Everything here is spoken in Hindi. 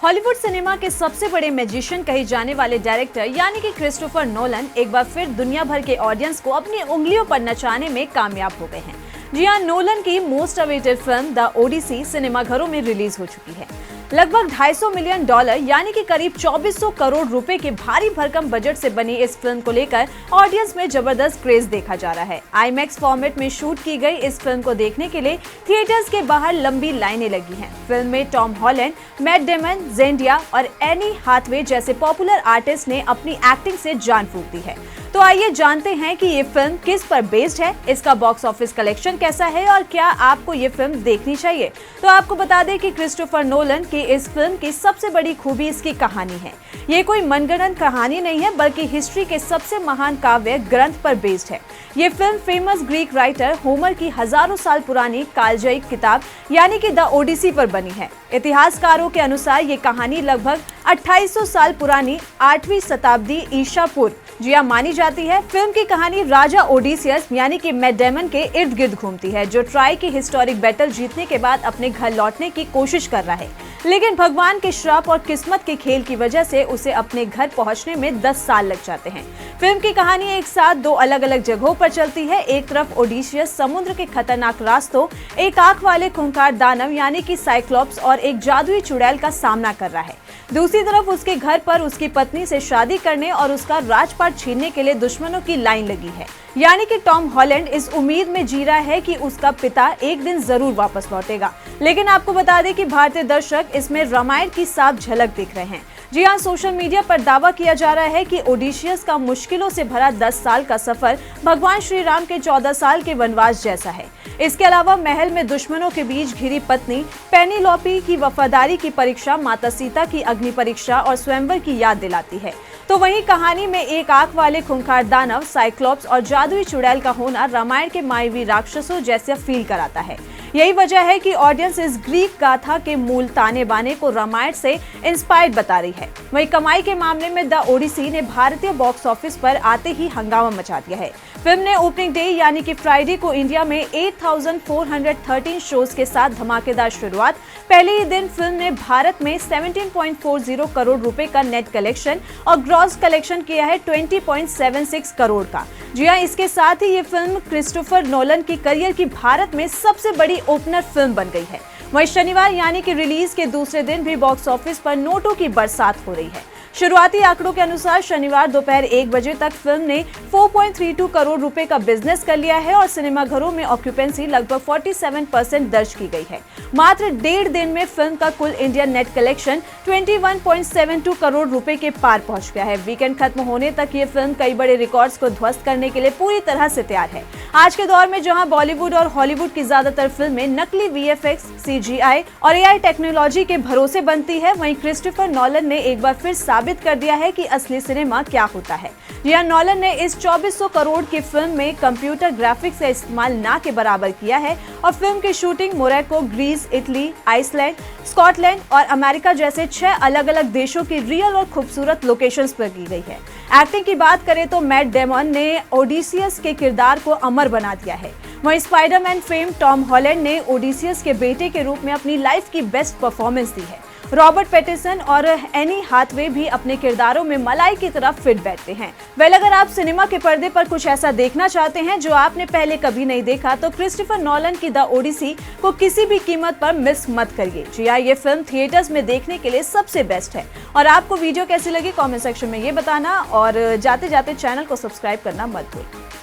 हॉलीवुड सिनेमा के सबसे बड़े मैजिशियन कहे जाने वाले डायरेक्टर यानी कि क्रिस्टोफर नोलन एक बार फिर दुनिया भर के ऑडियंस को अपनी उंगलियों पर नचाने में कामयाब हो गए हैं। जी हां, नोलन की most awaited film the Odyssey सिनेमाघरों में रिलीज हो चुकी है। लगभग $250 मिलियन यानी कि करीब 2400 करोड़ रुपए के भारी भरकम बजट से बनी इस फिल्म को लेकर ऑडियंस में जबरदस्त क्रेज देखा जा रहा है। आईमैक्स फॉर्मेट में शूट की गई इस फिल्म को देखने के लिए थिएटर्स के बाहर लंबी लाइनें लगी हैं। फिल्म में टॉम हॉलैंड, मैट डेमन, जेंडिया और एनी हाथवे जैसे पॉपुलर आर्टिस्ट ने अपनी एक्टिंग से जान फूंक दी है। तो आइए जानते हैं कि ये फिल्म किस पर बेस्ड है, इसका बॉक्स ऑफिस कलेक्शन कैसा है और क्या आपको ये फिल्म देखनी चाहिए। तो आपको बता दें कि क्रिस्टोफर नोलन की इस फिल्म की सबसे बड़ी खूबी इसकी कहानी है। ये कोई मनगढ़ंत कहानी नहीं है बल्कि हिस्ट्री के सबसे महान काव्य ग्रंथ पर बेस्ड है। ये film famous Greek writer Homer की हजारों साल पुरानी कालजयी किताब यानी कि द ओडिसी पर बनी है। इतिहासकारों के अनुसार ये कहानी लगभग 2800 साल पुरानी 8वीं शताब्दी ईसा पूर्व मानी जाती है। फिल्म की कहानी राजा ओडिसियस यानी कि मैट डेमन के इर्द गिर्द घूमती है, जो ट्रॉय की हिस्टोरिक बैटल जीतने के बाद अपने घर लौटने की कोशिश कर रहा है, लेकिन भगवान के श्राप और किस्मत के खेल की वजह से उसे अपने घर पहुंचने में 10 साल लग जाते हैं। फिल्म की कहानी एक साथ दो अलग अलग जगहों पर चलती है। एक तरफ ओडिसियस समुद्र के खतरनाक रास्तों, एक आंख वाले खूंखार दानव यानी कि साइक्लोप्स और एक जादुई चुड़ैल का सामना कर रहा है। दूसरी तरफ उसके घर पर उसकी पत्नी से शादी करने और उसका राजपाट छीनने के लिए दुश्मनों की लाइन लगी है। यानी कि टॉम हॉलैंड इस उम्मीद में जी रहा है कि उसका पिता एक दिन जरूर वापस लौटेगा। लेकिन आपको बता दें कि भारतीय दर्शक इसमें रामायण की साफ झलक देख रहे हैं। जी हाँ, सोशल मीडिया पर दावा किया जा रहा है कि ओडिसियस का मुश्किलों से भरा 10 साल का सफर भगवान श्री राम के 14 साल के वनवास जैसा है। इसके अलावा महल में दुश्मनों के बीच घिरी पत्नी पेनिलोपी की वफादारी की परीक्षा माता सीता की अग्नि परीक्षा और स्वयंवर की याद दिलाती है। तो वहीं कहानी में एक आंख वाले खूंखार दानव, साइक्लोप्स और जादुई चुड़ैल का होना रामायण के मायावी राक्षसों जैसा फील कराता है। यही वजह है कि ऑडियंस इस ग्रीक गाथा के मूल ताने बाने को रामायण से इंस्पायर्ड बता रही है। वहीं कमाई के मामले में द ओडिसी ने भारतीय बॉक्स ऑफिस पर आते ही हंगामा मचा दिया है। फिल्म ने ओपनिंग डे यानी कि फ्राइडे को इंडिया में 8413 शोज के साथ धमाकेदार शुरुआत। पहले ही दिन फिल्म ने भारत में 17.40 करोड़ रुपए का नेट कलेक्शन और ग्रॉस कलेक्शन किया है 20.76 करोड़ का। जी हां, इसके साथ ही ये फिल्म क्रिस्टोफर नोलन की करियर की भारत में सबसे बड़ी ओपनर फिल्म बन गई है। वहीं शनिवार यानी कि रिलीज के दूसरे दिन भी बॉक्स ऑफिस पर नोटों की बरसात हो रही है। शुरुआती आंकड़ों के अनुसार शनिवार दोपहर 1 बजे तक फिल्म ने 4.32 करोड़ रुपए का बिजनेस कर लिया है और सिनेमाघरों में ऑक्यूपेंसी लगभग 47% दर्ज की गई है। मात्र 1.5 दिन में फिल्म का कुल इंडियन नेट कलेक्शन 21.72 करोड़ रुपए के पार पहुंच गया है। वीकेंड खत्म होने तक ये फिल्म कई बड़े रिकॉर्ड्स को ध्वस्त करने के लिए पूरी तरह से तैयार है। आज के दौर में जहां बॉलीवुड और हॉलीवुड की ज्यादातर फिल्में नकली VFX, CGI और AI टेक्नोलॉजी के भरोसे बनती है, वहीं क्रिस्टोफर नोलन ने एक बार फिर साबित कर दिया है कि असली सिनेमा क्या होता है। यह नोलन ने इस 2400 करोड़ की फिल्म में कंप्यूटर ग्राफिक्स का इस्तेमाल ना के बराबर किया है और फिल्म की shooting Morocco, Greece, Italy, Iceland, Scotland और अमेरिका जैसे 6 अलग अलग देशों की रियल और खूबसूरत लोकेशंस पर की गई है। एक्टिंग की बात करें तो मैट डेमन ने ओडिसियस के किरदार को अमर बना दिया है। वहीं स्पाइडरमैन फेम टॉम हॉलैंड ने ओडिसियस के बेटे के रूप में अपनी लाइफ की बेस्ट परफॉर्मेंस दी है। रॉबर्ट पैटिसन और एनी हाथवे भी अपने किरदारों में मलाई की तरह फिट बैठते हैं। अगर आप सिनेमा के पर्दे पर कुछ ऐसा देखना चाहते हैं जो आपने पहले कभी नहीं देखा, तो क्रिस्टोफर नोलन की द ओडिसी को किसी भी कीमत पर मिस मत करिए। जी हां, ये फिल्म थिएटर्स में देखने के लिए सबसे बेस्ट है। और आपको वीडियो कैसी लगी कमेंट सेक्शन में ये बताना और जाते जाते चैनल को सब्सक्राइब करना मत भूलिए।